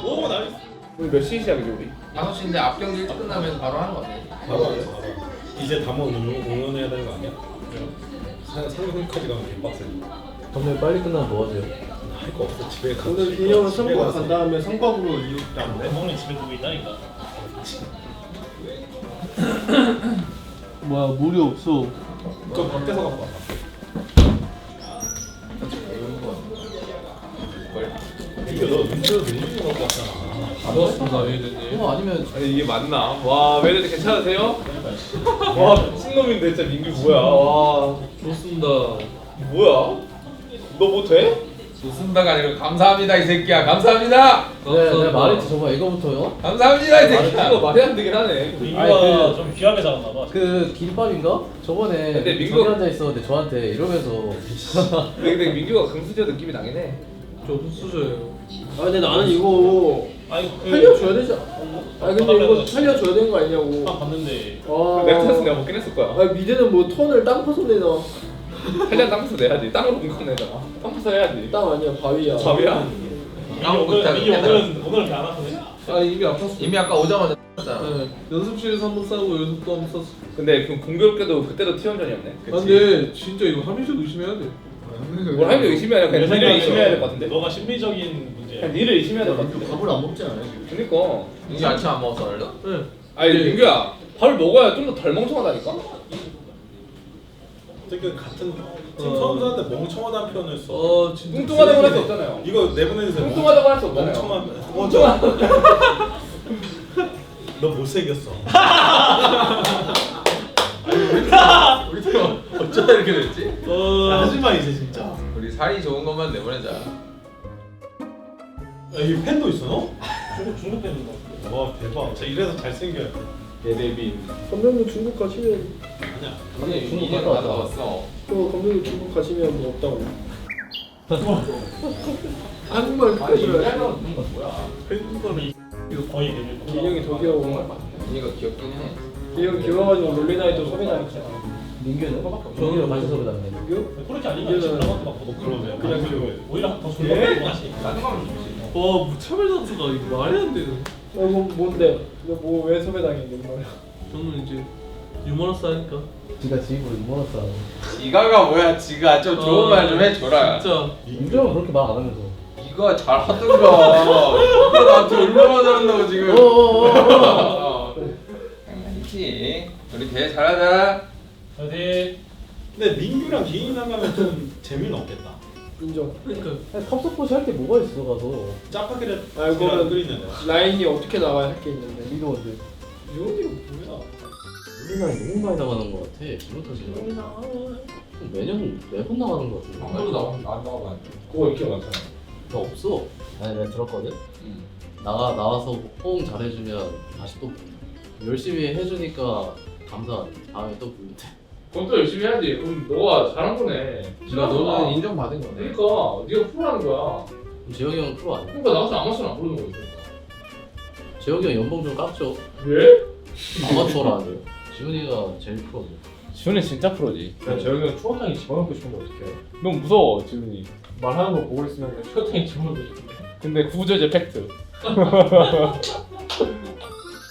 오 나이스. 오늘 몇 시에 시작이지 우리? 5시인데 앞경기 일찍 끝나면 바로 하는 거 같아. 바로 이제 담원 응원해야 되는 거 아니야? 상금까지 가면 개빡세. 오늘 빨리 끝나면 뭐 하세요? 할 거 없어. 집에 가. 오늘 인형은 성과 간 다음에 성과으로 이웃다는데? 구멍이 집에 두고 있다니까. 뭐야 물이 없어. 저 밖에서 갖고 와. 이거 너 눈치로 들리는 거 같잖아. 반갑습니다 웨이드님. 아니면 아니 이게 맞나? 와 매니저 괜찮으세요? 와 미친놈인데 진짜 민규 뭐야? 와 좋습니다. 뭐야? 너 못해? 좋습니다가 아니라 감사합니다 이 새끼야. 감사합니다. 네, 말했지 저번 이거부터요? 감사합니다 이 새끼야. 이거 말이 안 되긴 하네. 민규가 좀 귀하게 자랐나 봐. 그 김밥인가? 저번에 근데 민규- 저기 앉아 있었는데 저한테 이러면서 근데 민규가 금수저 느낌이 나긴 해. 저 흑수저예요. 아 근데 나는 이거 아니 살려줘야 되지 않나? 아 근데 이거 살려줘야 되는 거 아니냐고. 봤는데 넥타스 내가 먹긴 했을 거야. 아 미드는 뭐 턴을 땅 파서 내나? 한량 땅파서 내야지. 땅으로 공격 내잖아. 땅파서 해야지. 땅 아니야 바위야. 밥이야. 민규 오늘 배 안 아프네. 아 이미 아팠어. 이미 아까 오자마자 잖아. 네, 연습실에서 한번 싸우고 연습도 한번 썼어. 근데 그 공교롭게도 그때도 T1전이었네. 아, 근데 진짜 이거 하민석 의심해야 돼. 뭘 하면 의심해야 돼. 그냥 니를 의심해야 될 것 같은데. 너가 심리적인 문제. 그냥 니를 의심해야 될 것 같은데. 밥을 안 먹지 않아요 지금? 그니까. 민규 아침 안 먹었어 오늘도? 네. 아니 민규야 밥을 먹어야 좀 더 덜 멍청하다니까. 어떻게 같은 팀 선수한테 멍청하다는 표현을 써. 진짜. 뚱뚱하다고 할 수 없잖아요. 이거 내보내주세요. 뚱뚱하다고 할 수 없잖아요. 멍청한. 너 못생겼어. 우리 팀 어쩌다 이렇게 됐지? 하지마 이제 진짜. 우리 사이 좋은 것만 내보내자. 야, 이 팬도 있어 너? 중국 때문인 거. 와 대박. 저 이래서 잘생겨야 돼. 예대빈. 감독님 중국 가시면 아니야. 아니 중국 2년 갔다 갔다 왔어. 왔어. 또 감독님 중국 가시면 뭐 없다고. 한국말 끝까지 해야 뭐야? 이거 거의 데뷔. 인형이 더 귀여워. 민규가 귀엽긴 해. 인형 귀여워가지고 롤리나이도 소개당했잖아. 민규는? 저기로 다시 섭외 당해. 민규? 그렇게 아니면 지금 나밖에 막 뭐 그러면 그냥 귀여워. 오히려 더 졸라 하시. 나는 가면 좋지. 와 무차별 선수가 이거 말이 안 되는. 이거 뭔데? 이거 뭐 왜 소개당했는 거야? 저는 이제 유머러스 하니까. 지가 지입으로 유머러스 하는. 지가가 뭐야 지가 좀 좋은 말 좀 해줘라. 진짜. 민규는 그렇게 말 안 하면서. 이거 잘 하던가. 이거 나한테 얼마나 잘한다고 지금. 장난이지. 우리 대회 잘하자. 어디? 근데 민규랑 기인이 나가면 좀 재미는 없겠다. 인정. 그러니까 컵서포시 할 게 뭐가 있어 가서. 짜파게를 이거는 끓이는데. 라인이 어떻게 나와야 할 게 있는데. 리더 원데. 이혼이가 뭐야? 우리나라에 너무 많이 나가는 것 같아. 기분 터지네. 매번 나가는 것 같은데. 방금도 안 나와봐. 그거 이렇게 많잖아. 나 없어. 아니 내가 들었거든. 나와서 호응 잘해주면 다시 또 열심히 해주니까 감사하지. 다음에 또 부른대. 그럼 또 열심히 해야지. 그럼 너가 잘한 거네. 지가 너는 인정받은 거네. 그러니까 네가 프로라는 거야. 그럼 재혁이 형 프로 아니야? 그러니까 나가서 아마추어는 안 부르는 거지. 재혁이 형 연봉 좀 깎죠. 왜? 아마추어라 하죠. 지훈이가 제일 프로죠. 지훈이 진짜 프로지. 야 재혁이는 추어탕이 집어넣고 싶은데 어떡해? 너무 무서워 지훈이. 말하는 거 보고 있으면 그냥 추어탕이 집어넣고 싶은데. 근데 구조제 팩트.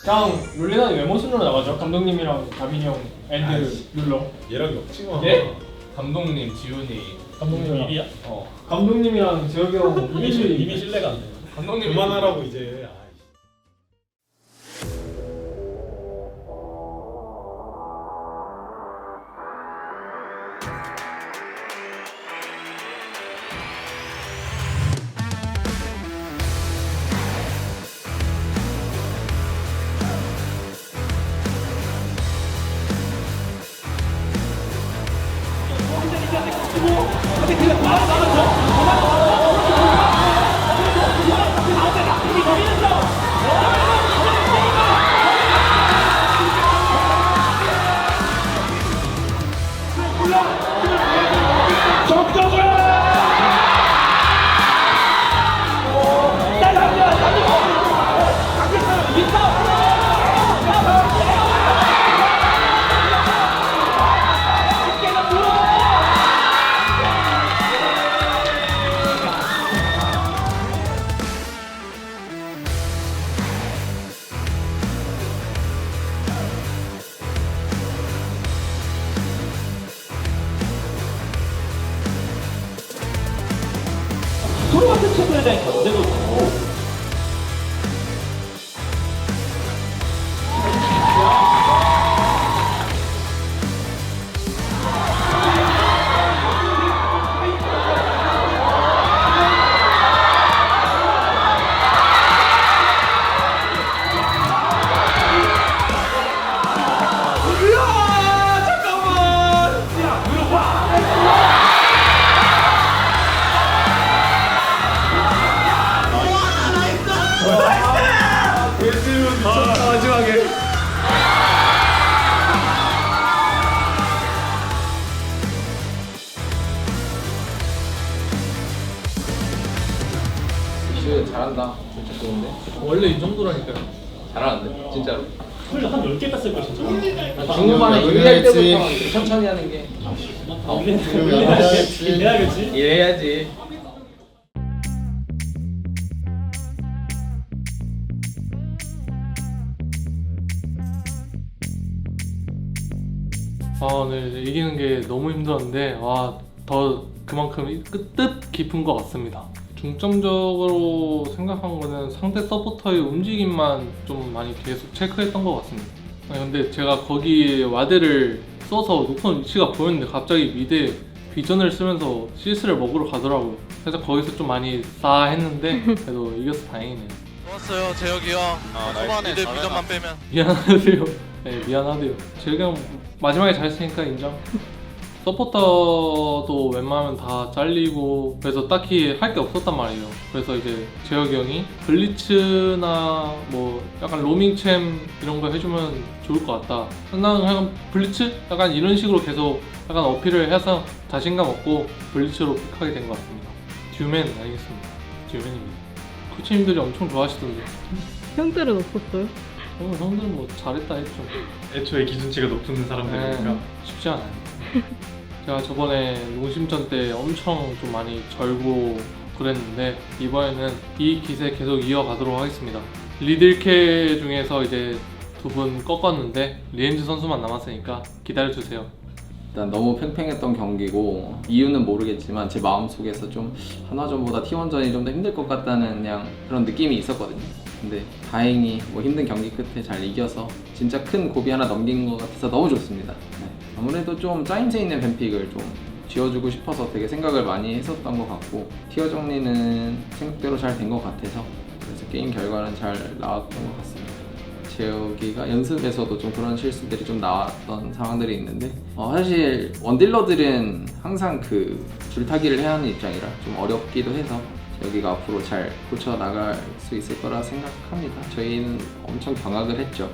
그냥 롤리나는 외모 순으로 나가죠. 감독님이랑 다빈이 형, 앤드, 룰러. 얘랑 엮지마. 예? 감독님, 지훈이. 감독님 일이야? 감독님이랑 재혁이 형 이미 신뢰가 안 돼. 감독님 그만하라고 이제. 아이. 프로 같은 친구에 대한 견제도 좋고. 지금 잘한다. 진짜 좋은데. 원래 이 정도라니까요. 잘하는데 진짜로. 풀 한 10개 땄을 거야 진짜. 중후반에 유리할 때부터 이렇게 천천히 하는 게 이래야겠지. 이래야지. 네, 이기는 게 너무 힘들었는데 더 그만큼 뜻 깊은 것 같습니다. 중점적으로 생각한 거는 상대 서포터의 움직임만 좀 많이 계속 체크했던 것 같습니다. 근데 제가 거기 와드를 써서 높은 위치가 보였는데 갑자기 미드에 비전을 쓰면서 CS를 먹으러 가더라고요. 그래서 거기서 좀 많이 싸했는데 그래도 이겨서 다행이네요. 좋았어요 재혁이 형. 초반에 이들 비전만 빼면. 미안하대요. 네, 미안하대요. 제가 그냥 마지막에 잘했으니까 인정. 서포터도 웬만하면 다 잘리고 그래서 딱히 할 게 없었단 말이에요. 그래서 이제 재혁이 형이 블리츠나 뭐 약간 로밍챔 이런 거 해주면 좋을 것 같다. 나는 약간 블리츠? 약간 이런 식으로 계속 약간 어필을 해서 자신감 얻고 블리츠로 픽하게 된 것 같습니다. 듀맨 알겠습니다. 듀맨입니다. 코치님들이 엄청 좋아하시던데. 형들은 없었어요? 형들은 뭐 잘했다 했죠. 애초에 기준치가 높은 사람들이니까. 쉽지 않아요. 제가 저번에 농심전 때 엄청 좀 많이 절고 그랬는데 이번에는 이 기세 계속 이어가도록 하겠습니다. 리들케 중에서 이제 2분 꺾었는데 리엔즈 선수만 남았으니까 기다려주세요. 일단 너무 팽팽했던 경기고 이유는 모르겠지만 제 마음속에서 좀 한화전보다 T1전이 좀 더 힘들 것 같다는 그냥 그런 느낌이 있었거든요. 근데 다행히 뭐 힘든 경기 끝에 잘 이겨서 진짜 큰 고비 하나 넘긴 것 같아서 너무 좋습니다. 네. 아무래도 좀 짜임새 있는 뱀픽을 좀 쥐어주고 싶어서 되게 생각을 많이 했었던 것 같고 티어 정리는 생각대로 잘 된 것 같아서 그래서 게임 결과는 잘 나왔던 것 같습니다. 재혁이가 연습에서도 좀 그런 실수들이 좀 나왔던 상황들이 있는데 사실 원딜러들은 항상 그 줄타기를 해야 하는 입장이라 좀 어렵기도 해서 재혁이가 앞으로 잘 고쳐 나갈 수 있을 거라 생각합니다. 저희는 엄청 경악을 했죠.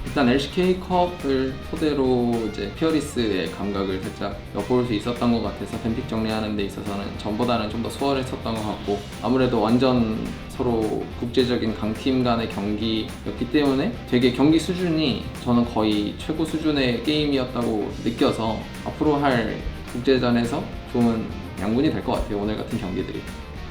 일단 LCK컵을 토대로 이제 피어리스의 감각을 살짝 엿볼 수 있었던 것 같아서 뱀픽 정리하는 데 있어서는 전보다는 좀 더 수월했었던 것 같고 아무래도 완전 서로 국제적인 강팀 간의 경기였기 때문에 되게 경기 수준이 저는 거의 최고 수준의 게임이었다고 느껴서 앞으로 할 국제전에서 좋은 양분이 될 것 같아요. 오늘 같은 경기들이.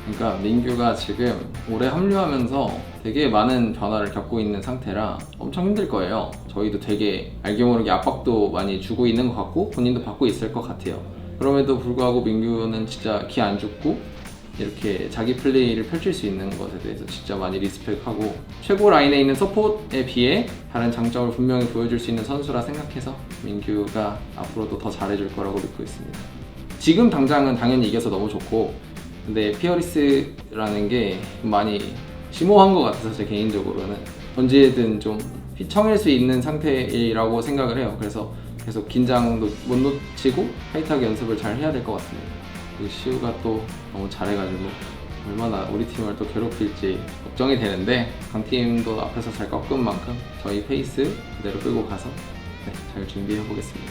그러니까 민규가 지금 올해 합류하면서 되게 많은 변화를 겪고 있는 상태라 엄청 힘들 거예요. 저희도 되게 알게 모르게 압박도 많이 주고 있는 것 같고 본인도 받고 있을 것 같아요. 그럼에도 불구하고 민규는 진짜 기 안 죽고 이렇게 자기 플레이를 펼칠 수 있는 것에 대해서 진짜 많이 리스펙하고 최고 라인에 있는 서폿에 비해 다른 장점을 분명히 보여줄 수 있는 선수라 생각해서 민규가 앞으로도 더 잘해줄 거라고 믿고 있습니다. 지금 당장은 당연히 이겨서 너무 좋고 근데 피어리스라는 게 많이 심오한 것 같아서 제 개인적으로는 언제든 좀 휘청일 수 있는 상태라고 생각을 해요. 그래서 계속 긴장도 못 놓치고 타이트하게 연습을 잘 해야 될 것 같습니다. 그리고 시우가 또 너무 잘해가지고 얼마나 우리 팀을 또 괴롭힐지 걱정이 되는데 강팀도 앞에서 잘 꺾은 만큼 저희 페이스 그대로 끌고 가서 잘 준비해 보겠습니다.